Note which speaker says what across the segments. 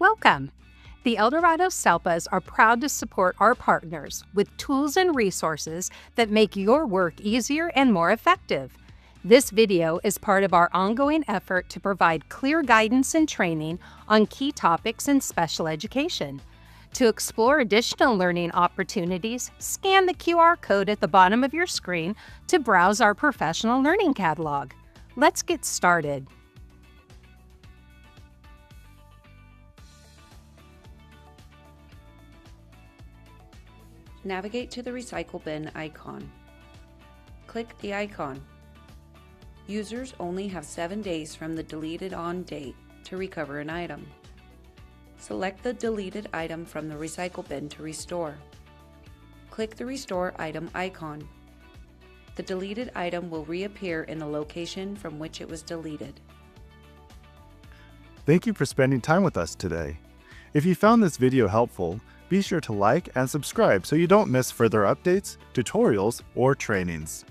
Speaker 1: Welcome! The Eldorado SELPAs are proud to support our partners with tools and resources that make your work easier and more effective. This video is part of our ongoing effort to provide clear guidance and training on key topics in special education. To explore additional learning opportunities, scan the QR code at the bottom of your screen to browse our professional learning catalog. Let's get started.
Speaker 2: Navigate to the recycle bin icon. Click the icon. Users only have 7 days from the deleted on date to recover an item. Select the deleted item from the recycle bin to restore. Click the Restore Item icon. The deleted item will reappear in the location from which it was deleted.
Speaker 3: Thank you for spending time with us today. If you found this video helpful, be sure to like and subscribe so you don't miss further updates, tutorials, or trainings.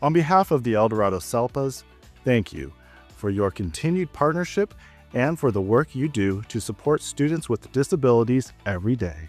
Speaker 3: On behalf of the Eldorado SELPAs, thank you for your continued partnership and for the work you do to support students with disabilities every day.